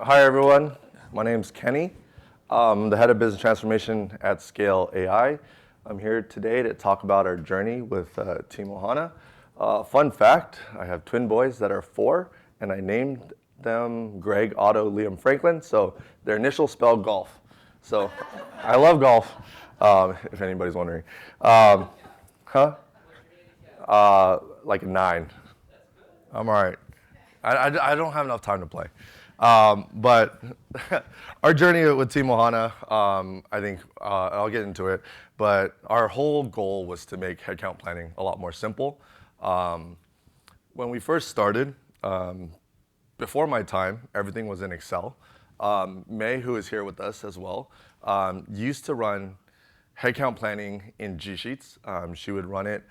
Hi, everyone. My name's Kenny. I'm the head of business transformation at Scale AI. I'm here today to talk about our journey with TeamOhana. Fun fact, I have twin boys that are 4, and I named them Greg, Otto, Liam, Franklin, so their initials spell golf. So I love golf, if anybody's wondering. Huh? Like a 9. I'm all right. I don't have enough time to play. But our journey with TeamOhana, I think I'll get into it, but our whole goal was to make headcount planning a lot more simple. When we first started, before my time, everything was in Excel. May, who is here with us as well, used to run headcount planning in G Sheets. She would run it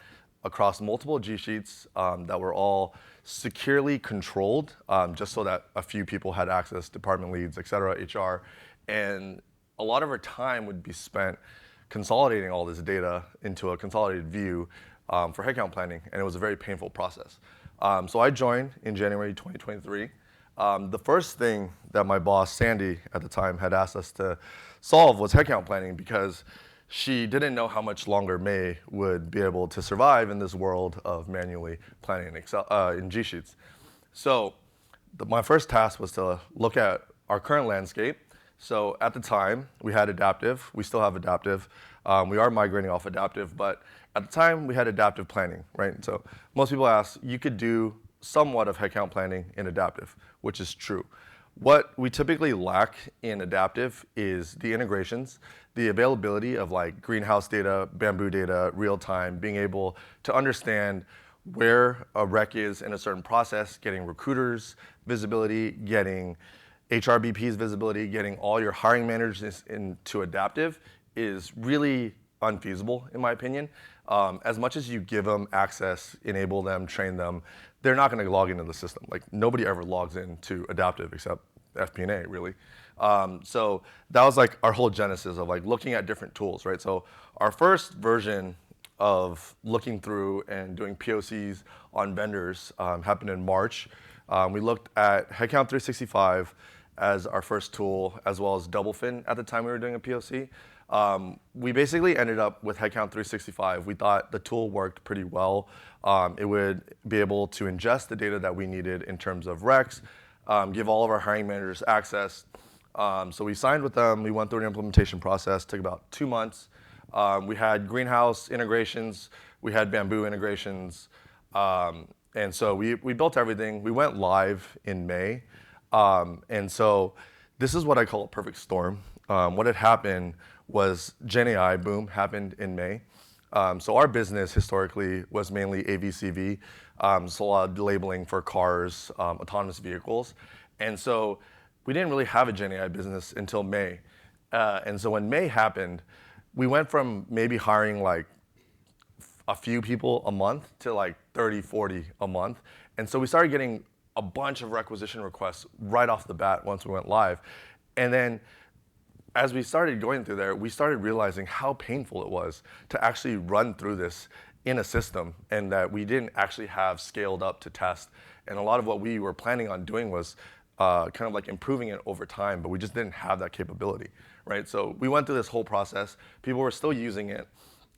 across multiple G Sheets that were all securely controlled, just so that a few people had access, department leads, et cetera, HR. And a lot of our time would be spent consolidating all this data into a consolidated view for headcount planning, and it was a very painful process. So I joined in January 2023. The first thing that my boss, Sandy, at the time had asked us to solve was headcount planning, because she didn't know how much longer May would be able to survive in this world of manually planning in Excel, in G Sheets. So my first task was to look at our current landscape. So at the time, we had adaptive. We still have adaptive. We are migrating off adaptive, but at the time, we had adaptive planning, right? So most people ask, you could do somewhat of headcount planning in adaptive, which is true. What we typically lack in adaptive is the integrations, the availability of like greenhouse data, bamboo data, real time, being able to understand where a rec is in a certain process, getting recruiters visibility, getting HRBP's visibility, getting all your hiring managers into adaptive is really unfeasible, in my opinion. As much as you give them access, enable them, train them, they're not going to log into the system. Like, nobody ever logs into adaptive except FP&A, really. So that was like our whole genesis of like looking at different tools, right? So our first version of looking through and doing POCs on vendors happened in March. We looked at Headcount 365 as our first tool, as well as DoubleFin at the time we were doing a POC. We basically ended up with Headcount 365. We thought the tool worked pretty well. It would be able to ingest the data that we needed in terms of recs, give all of our hiring managers access. So we signed with them. We went through an implementation process, took about 2 months. We had greenhouse integrations. We had bamboo integrations. And so we built everything. We went live in May. And so this is what I call a perfect storm. What had happened was Gen AI boom happened in May. So our business historically was mainly AVCV, so a lot of labeling for cars, autonomous vehicles. And so we didn't really have a Gen AI business until May. And so when May happened, we went from maybe hiring like a few people a month to like 30, 40 a month. And so we started getting a bunch of requisition requests right off the bat once we went live. And then as we started going through there, we started realizing how painful it was to actually run through this in a system, and that we didn't actually have scaled up to test. And a lot of what we were planning on doing was kind of like improving it over time, but we just didn't have that capability, right? So we went through this whole process. People were still using it.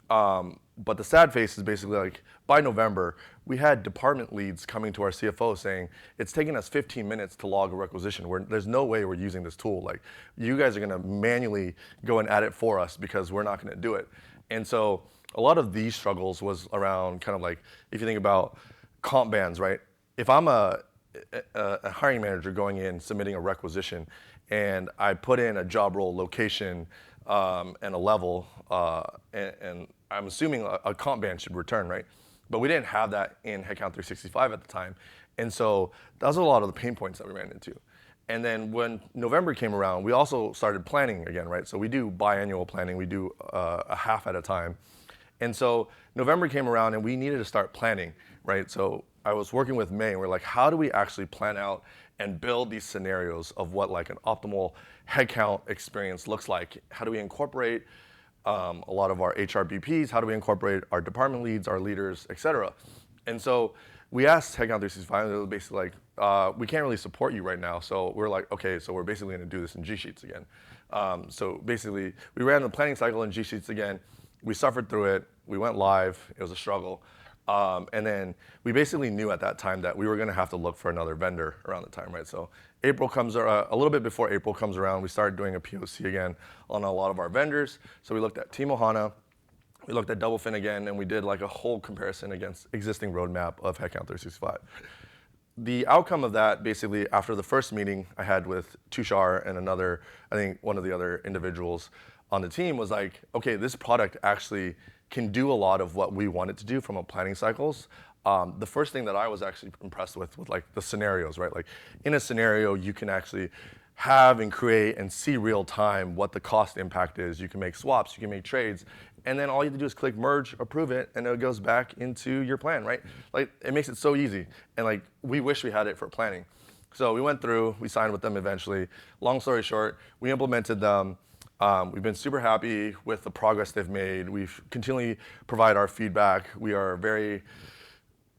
But the sad face is basically like by November, we had department leads coming to our CFO saying, it's taking us 15 minutes to log a requisition. There's no way we're using this tool. Like, you guys are going to manually go and add it for us because we're not going to do it. And so a lot of these struggles was around kind of like, if you think about comp bands, right? If I'm a hiring manager going in, submitting a requisition, and I put in a job role location and a level, and I'm assuming a comp band should return, right? But we didn't have that in Headcount 365 at the time. And so that was a lot of the pain points that we ran into. And then when November came around, we also started planning again, right? So we do biannual planning. We do a half at a time. And so November came around and we needed to start planning, right? So I was working with May and we're like, how do we actually plan out and build these scenarios of what like an optimal headcount experience looks like? How do we incorporate a lot of our HRBPs? How do we incorporate our department leads, our leaders, et cetera? And so we asked Headcount 365, and it was basically like, we can't really support you right now. So we're like, okay, so we're basically going to do this in G Sheets again. So basically, we ran the planning cycle in G Sheets again. We suffered through it. We went live. It was a struggle. And then we basically knew at that time that we were going to have to look for another vendor around the time, right? So April comes, a little bit before April comes around, we started doing a POC again on a lot of our vendors. So we looked at TeamOhana, we looked at DoubleFin again, and we did like a whole comparison against existing roadmap of Headcount 365. The outcome of that, basically, after the first meeting I had with Tushar and another, I think one of the other individuals on the team, was like, okay, this product actually can do a lot of what we want it to do from a planning cycles. The first thing that I was actually impressed with like the scenarios, right? Like in a scenario, you can actually have and create and see real time what the cost impact is. You can make swaps, you can make trades, and then all you have to do is click merge, approve it, and it goes back into your plan, right? Like it makes it so easy. And like we wish we had it for planning. So we went through, we signed with them eventually. Long story short, we implemented them. We've been super happy with the progress they've made. We've continually provide our feedback. We are a very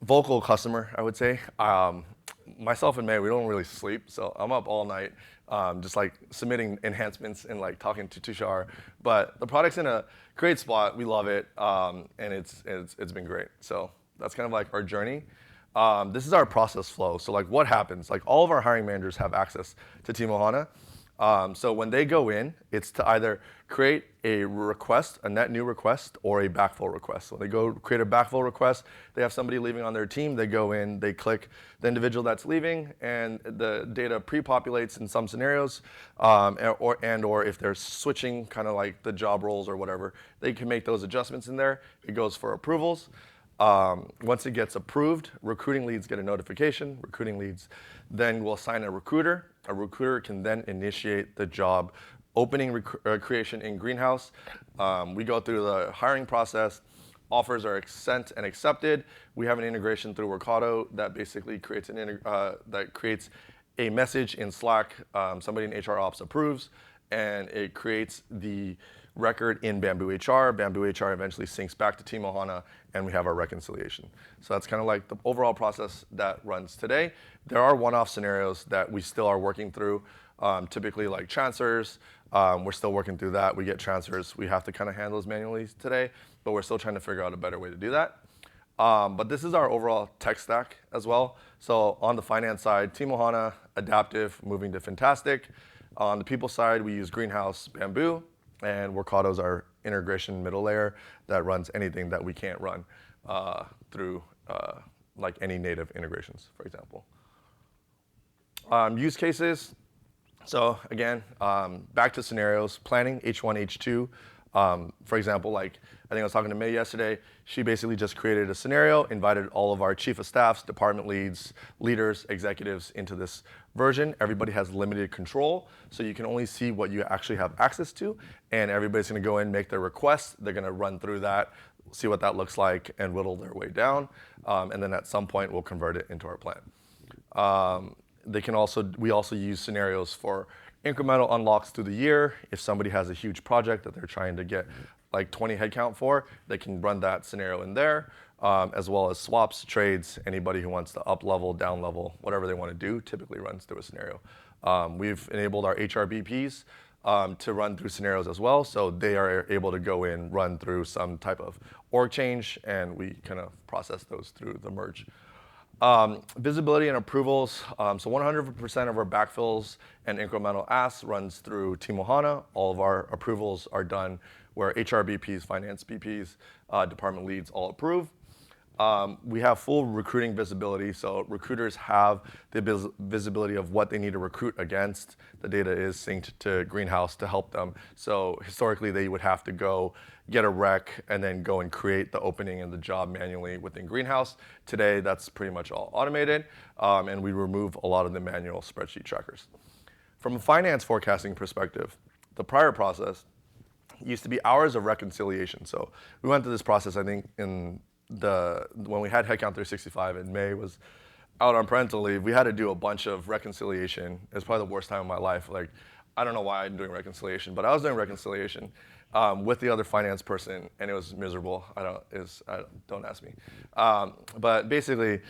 vocal customer, I would say. Myself and May, we don't really sleep, so I'm up all night, just like submitting enhancements and like talking to Tushar. But the product's in a great spot. We love it, and it's been great. So that's kind of like our journey. This is our process flow. So like what happens? Like all of our hiring managers have access to TeamOhana. So when they go in, it's to either create a request, a net new request, or a backfill request. So they go create a backfill request, they have somebody leaving on their team, they go in, they click the individual that's leaving, and the data pre-populates in some scenarios, or if they're switching kind of like the job roles or whatever, they can make those adjustments in there. It goes for approvals. Once it gets approved, recruiting leads get a notification. Recruiting leads then will assign a recruiter. A recruiter can then initiate the job opening creation in Greenhouse. We go through the hiring process. Offers are sent and accepted. We have an integration through Workato that basically creates a message in Slack. Somebody in HR Ops approves, and it creates the record in Bamboo HR. Bamboo HR eventually syncs back to TeamOhana, and we have our reconciliation. So that's kind of like the overall process that runs today. There are one-off scenarios that we still are working through, typically like transfers. We're still working through that. We get transfers. We have to kind of handle those manually today, but we're still trying to figure out a better way to do that. But this is our overall tech stack as well. So on the finance side, TeamOhana, Adaptive, moving to Fantastic. On the people side, we use Greenhouse, Bamboo, and Workato is our integration middle layer that runs anything that we can't run through like any native integrations, for example. Use cases. So again, back to scenarios, planning, H1, H2. For example, like I think I was talking to May yesterday. She basically just created a scenario, invited all of our chief of staffs, department leads, leaders, executives into this version. Everybody has limited control, so you can only see what you actually have access to, and everybody's gonna go in, make their request. They're gonna run through that, see what that looks like, and whittle their way down, and then at some point we'll convert it into our plan. We also use scenarios for incremental unlocks through the year. If somebody has a huge project that they're trying to get like 20 headcount for, they can run that scenario in there, as well as swaps, trades. Anybody who wants to up level, down level, whatever they want to do, typically runs through a scenario. We've enabled our HRBPs to run through scenarios as well, so they are able to go in, run through some type of org change, and we kind of process those through the merge. Visibility and approvals. So 100% of our backfills and incremental asks runs through TeamOhana. All of our approvals are done where HRBPs, finance BPs, department leads all approve. We have full recruiting visibility, so recruiters have the visibility of what they need to recruit against. The data is synced to Greenhouse to help them. So historically, they would have to go get a rec and then go and create the opening and the job manually within Greenhouse. Today, that's pretty much all automated, and we remove a lot of the manual spreadsheet trackers. From a finance forecasting perspective, the prior process used to be hours of reconciliation. So we went through this process, I think, when we had Headcount 365 and May was out on parental leave. We had to do a bunch of reconciliation. It was probably the worst time of my life. Like I don't know why I'm doing reconciliation, but I was doing reconciliation with the other finance person, and it was miserable. Don't ask me. But basically,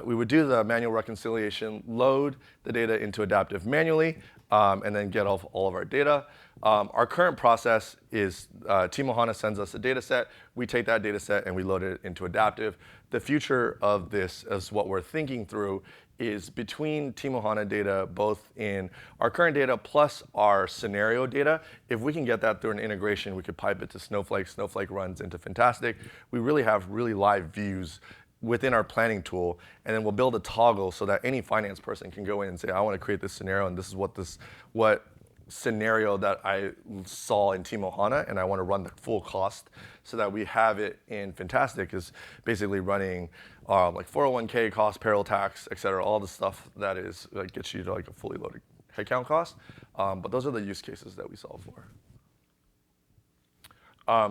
we would do the manual reconciliation, load the data into Adaptive manually, and then get all of our data. Our current process is TeamOhana sends us a data set. We take that data set and we load it into Adaptive. The future of this is what we're thinking through is between TeamOhana data, both in our current data plus our scenario data. If we can get that through an integration, we could pipe it to Snowflake. Snowflake runs into Fantastic. We really have really live views within our planning tool, and then we'll build a toggle so that any finance person can go in and say, I want to create this scenario, and this is what scenario that I saw in TeamOhana, and I want to run the full cost so that we have it in Fantastic is basically running like 401k cost, payroll tax, et cetera, all the stuff that is gets you to like a fully loaded headcount cost. But those are the use cases that we solve for.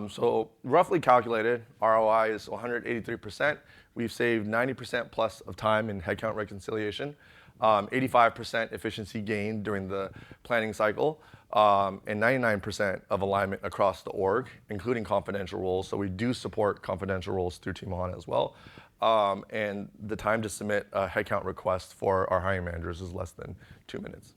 So roughly calculated, ROI is 183%. We've saved 90% plus of time in headcount reconciliation, 85% efficiency gain during the planning cycle, and 99% of alignment across the org, including confidential roles. So we do support confidential roles through TeamOhana as well. And the time to submit a headcount request for our hiring managers is less than 2 minutes.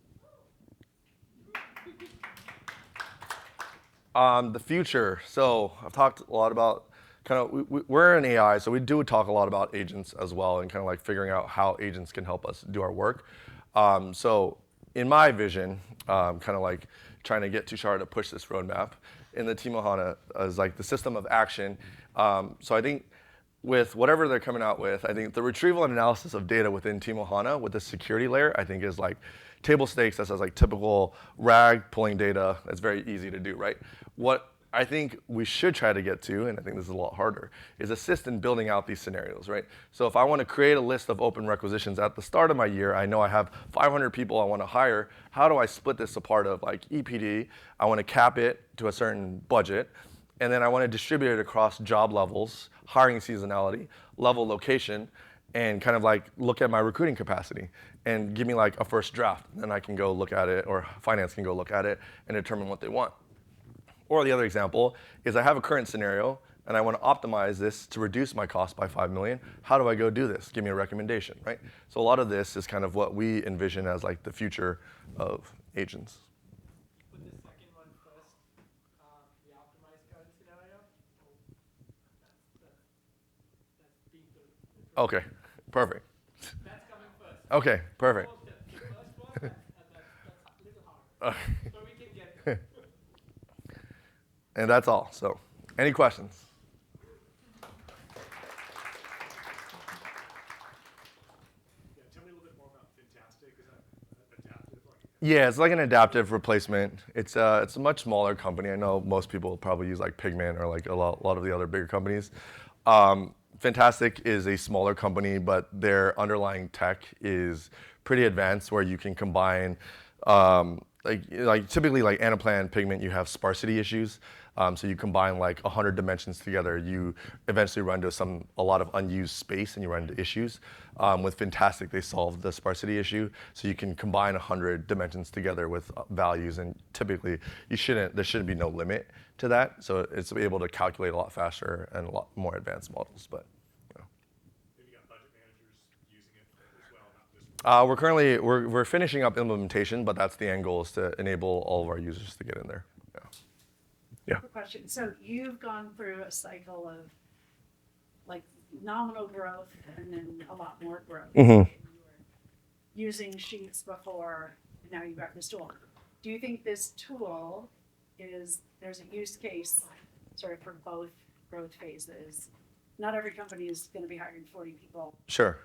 The future. So I've talked a lot about we're in AI, so we do talk a lot about agents as well and kind of like figuring out how agents can help us do our work. So in my vision, kind of like trying to get Tushar to push this roadmap in the TeamOhana is like the system of action. So I think with whatever they're coming out with, I think the retrieval and analysis of data within TeamOhana with the security layer, I think is like table stakes. That says like typical RAG pulling data. That's very easy to do, right? What I think we should try to get to, and I think this is a lot harder, is assist in building out these scenarios, right? So if I want to create a list of open requisitions at the start of my year, I know I have 500 people I want to hire. How do I split this apart of like EPD? I want to cap it to a certain budget, and then I want to distribute it across job levels, hiring seasonality, level, location, and kind of like look at my recruiting capacity and give me like a first draft. Then I can go look at it, or finance can go look at it and determine what they want. Or the other example is I have a current scenario and I want to optimize this to reduce my cost by 5 million. How do I go do this? Give me a recommendation, right? So a lot of this is kind of what we envision as like the future of agents. Put the second one first, the optimized current scenario. That's being the Okay, perfect. That's coming first. Okay, perfect. The first one, that's a little harder. So we can get there. And that's all. So, any questions? Yeah, tell me a little bit more about Fantastic. Is that adaptive? Yeah, it's like an adaptive replacement. It's a much smaller company. I know most people probably use like Pigment or like a lot of the other bigger companies. Fantastic is a smaller company, but their underlying tech is pretty advanced, where you can combine like typically like Anaplan, Pigment, you have sparsity issues. So you combine like 100 dimensions together, you eventually run to a lot of unused space and you run into issues. With Fantastic, they solved the sparsity issue. So you can combine 100 dimensions together with values, and typically there shouldn't be no limit to that. So it's able to calculate a lot faster and a lot more advanced models. But Have you got budget managers using it as well, not just we're finishing up implementation, but that's the end goal, is to enable all of our users to get in there. Yeah. Quick question. So you've gone through a cycle of like nominal growth and then a lot more growth. Mm-hmm. You were using Sheets before, and now you've got this tool. Do you think this tool there's a use case sort of for both growth phases? Not every company is going to be hiring 40 people. Sure.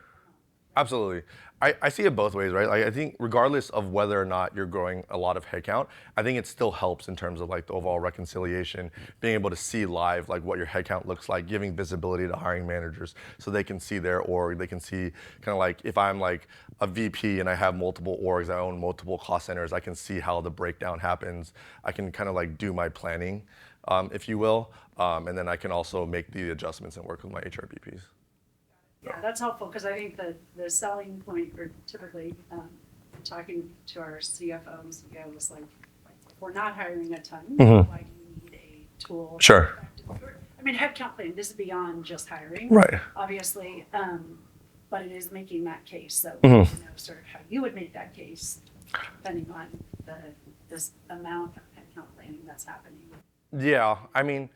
Absolutely. I see it both ways, right? Like, I think regardless of whether or not you're growing a lot of headcount, I think it still helps in terms of like the overall reconciliation, being able to see live like what your headcount looks like, giving visibility to hiring managers so they can see their org. They can see kind of like if I'm like a VP and I have multiple orgs, I own multiple cost centers, I can see how the breakdown happens. I can kind of like do my planning, if you will, and then I can also make the adjustments and work with my HRBPs. Yeah, that's helpful because I think the selling point for typically talking to our CFO and CEO was like, we're not hiring a ton. Mhm. Why do you need a tool? Sure. I mean, headcount planning, this is beyond just hiring. Right. Obviously, but it is making that case. So, Mhm. you know, sort of how you would make that case, depending on this amount of headcount planning that's happening. Yeah, I mean,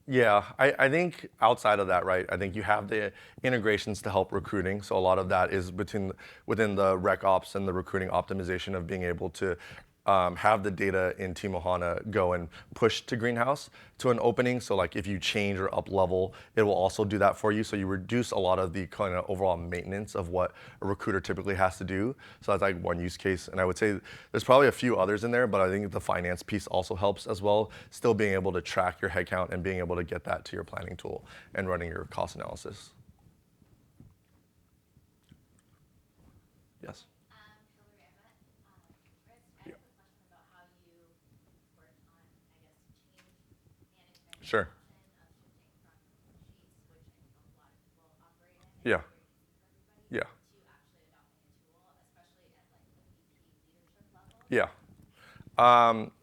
yeah, I think outside of that, right, I think you have the integrations to help recruiting. So a lot of that is within the rec ops and the recruiting optimization of being able to have the data in TeamOhana go and push to Greenhouse to an opening. So like if you change or up level, it will also do that for you. So you reduce a lot of the kind of overall maintenance of what a recruiter typically has to do. So that's like one use case. And I would say there's probably a few others in there, but I think the finance piece also helps as well. Still being able to track your headcount and being able to get that to your planning tool and running your cost analysis. Yes. Hillary, I met Chris. I have a question about how you worked on, I guess, change management Sure. option of shifting from sheets, which I think a lot of people operate in, and Yeah. it's very easy for everybody, Yeah. to actually adopting a tool, especially at like the VP leadership level. Yeah.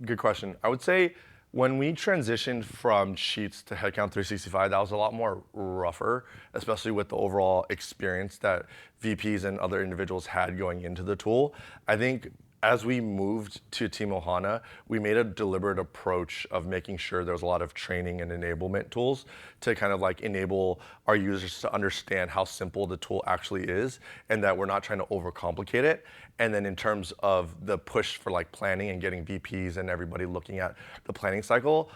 Good question. I would say when we transitioned from Sheets to Headcount 365, that was a lot more rougher, especially with the overall experience that VPs and other individuals had going into the tool. I think as we moved to TeamOhana, we made a deliberate approach of making sure there was a lot of training and enablement tools to kind of like enable our users to understand how simple the tool actually is and that we're not trying to overcomplicate it. And then in terms of the push for like planning and getting VPs and everybody looking at the planning cycle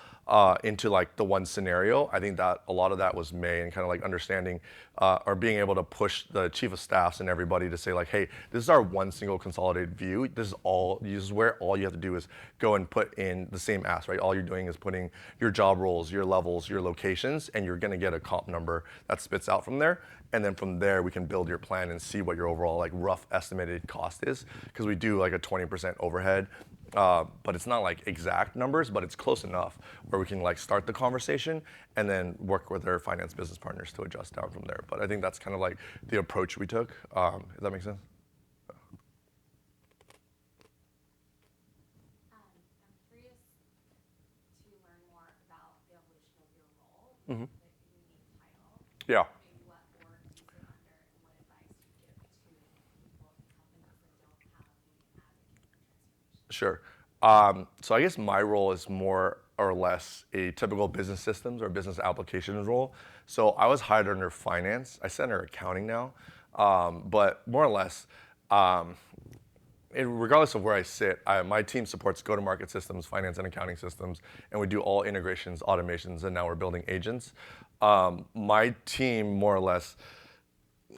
into like the one scenario, I think that a lot of that was May and kind of like understanding or being able to push the chief of staffs and everybody to say like, hey, this is our one single consolidated view. This is where all you have to do is go and put in the same ask, right? All you're doing is putting your job roles, your levels, your locations, and you're gonna get a comp number that spits out from there. And then from there, we can build your plan and see what your overall like rough estimated cost is. Because we do like a 20% overhead, but it's not like exact numbers, but it's close enough where we can like start the conversation and then work with our finance business partners to adjust down from there. But I think that's kind of like the approach we took. If that makes sense. I'm curious to learn more about the evolution of your role, Mhm. the unique title. Yeah. Maybe what org you sit under and what advice you give to people in companies that don't have maybe an advocate for transformation. Sure. So I guess my role is more or less a typical business systems or business applications role. So I was hired under finance. I sit under accounting now, but more or less, regardless of where I sit, my team supports go-to-market systems, finance and accounting systems, and we do all integrations, automations, and now we're building agents. My team more or less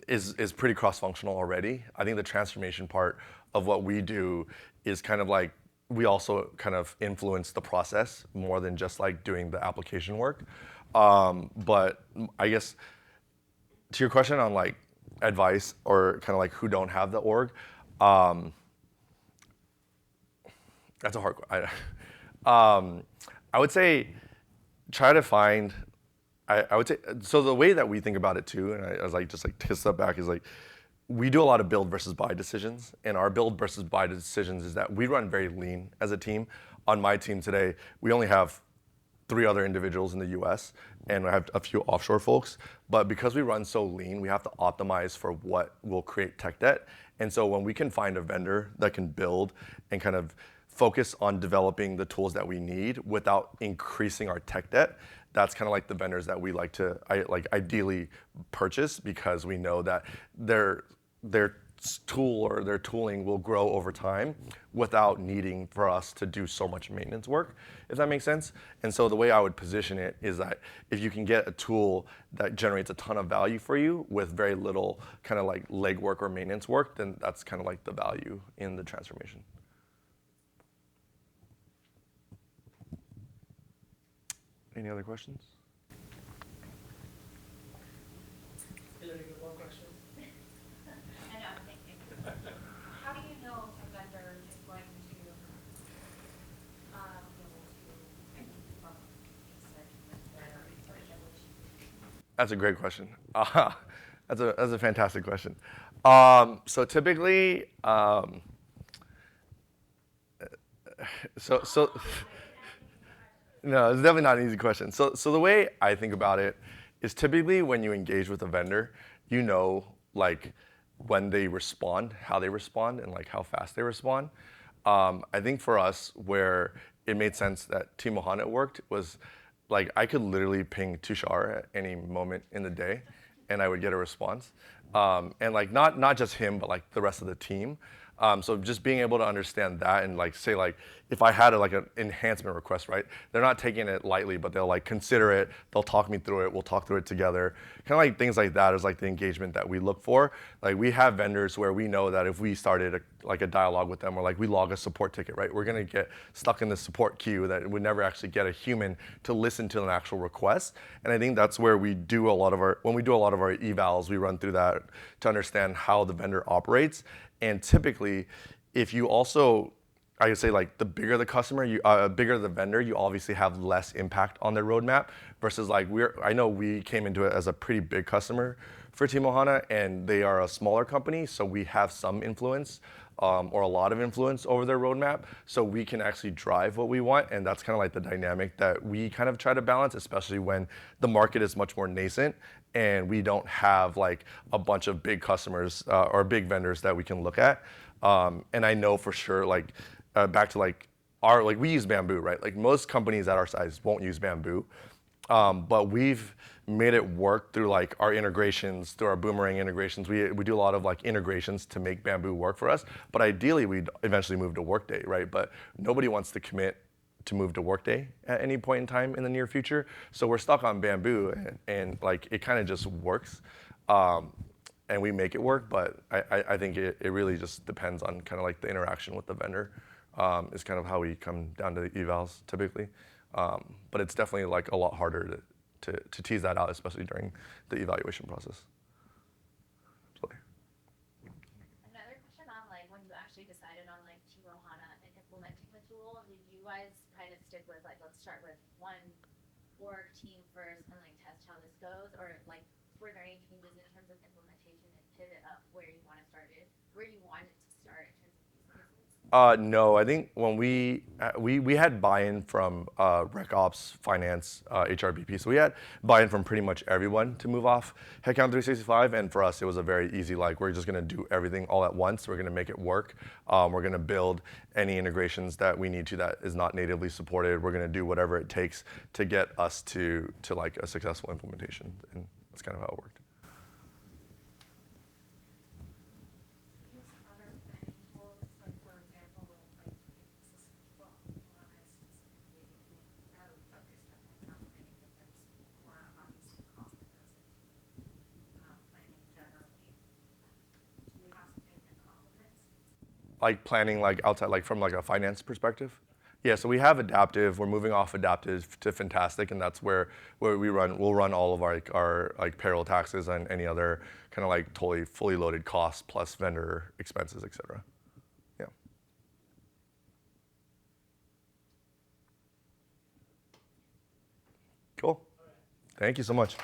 is pretty cross-functional already. I think the transformation part of what we do is kind of like we also kind of influence the process more than just like doing the application work. But I guess to your question on like advice or kind of like who don't have the org, that's a hard question. I would say try to find. I would say so. The way that we think about it too, and I was like just like take a step back is like we do a lot of build versus buy decisions, and our build versus buy decisions is that we run very lean as a team. On my team today, we only have 3 other individuals in the U.S. and I have a few offshore folks. But because we run so lean, we have to optimize for what will create tech debt. And so when we can find a vendor that can build and kind of focus on developing the tools that we need without increasing our tech debt, that's kind of like the vendors that we like to ideally purchase because we know that their tool or their tooling will grow over time without needing for us to do so much maintenance work, if that makes sense. And so the way I would position it is that if you can get a tool that generates a ton of value for you with very little kind of like legwork or maintenance work, then that's kind of like the value in the transformation. Any other questions? Hillary, good one question. I know, I'm thinking. How do you know if a vendor is going to be able to keep up with their regulation? That's a great question. That's a fantastic question. So typically, So no, it's definitely not an easy question. So the way I think about it is typically when you engage with a vendor, you know, like when they respond, how they respond, and like how fast they respond. I think for us, where it made sense that TeamOhana worked was like I could literally ping Tushar at any moment in the day, and I would get a response. And like not just him, but like the rest of the team. So just being able to understand that and like say like if I had like an enhancement request, right? They're not taking it lightly, but they'll like consider it. They'll talk me through it. We'll talk through it together. Kind of like things like that is like the engagement that we look for. Like we have vendors where we know that if we started like a dialogue with them or like we log a support ticket, right? We're gonna get stuck in the support queue that would never actually get a human to listen to an actual request. And I think that's where we do a lot of when we do a lot of our evals, we run through that to understand how the vendor operates. And typically, if you also, I would say like the bigger the customer, bigger the vendor, you obviously have less impact on their roadmap versus like I know we came into it as a pretty big customer for TeamOhana and they are a smaller company, so we have some influence or a lot of influence over their roadmap, so we can actually drive what we want, and that's kind of like the dynamic that we kind of try to balance, especially when the market is much more nascent and we don't have like a bunch of big customers or big vendors that we can look at. And I know for sure, like back to like we use Bamboo, right? Like most companies at our size won't use Bamboo, but we've made it work through like our integrations, through our Boomerang integrations. We do a lot of like integrations to make Bamboo work for us. But ideally, we'd eventually move to Workday, right? But nobody wants to commit to move to Workday at any point in time in the near future. So we're stuck on Bamboo, and like it kind of just works. And we make it work, but I think it really just depends on kind of like the interaction with the vendor is kind of how we come down to the evals typically. But it's definitely like a lot harder to tease that out, especially during the evaluation process. Absolutely. Another question on like when you actually decided on like TeamOhana and implementing the tool, did you guys kind of stick with like let's start with one org team first and like test how this goes, or like were there any changes in terms of implementation and pivot up where you wanted to start in terms of use cases? No, I think when we had buy-in from Rec Ops, Finance, HRBP, so we had buy-in from pretty much everyone to move off Headcount 365, and for us it was a very easy like we're just going to do everything all at once. We're going to make it work. We're going to build any integrations that we need to that is not natively supported. We're going to do whatever it takes to get us to like a successful implementation, and that's kind of how it worked. Use other planning tools, like for example, like if this is well, specifically focused on account planning, but there's more obviously cost that goes into planning generally. Do you have something that complements? Like planning like outside, like from like a finance perspective? Yeah, so we have Adaptive. We're moving off Adaptive to Fantastic, and that's where we'll run all of our like payroll taxes and any other kind of like totally fully loaded costs plus vendor expenses, et cetera. Yeah. Cool. Thank you so much.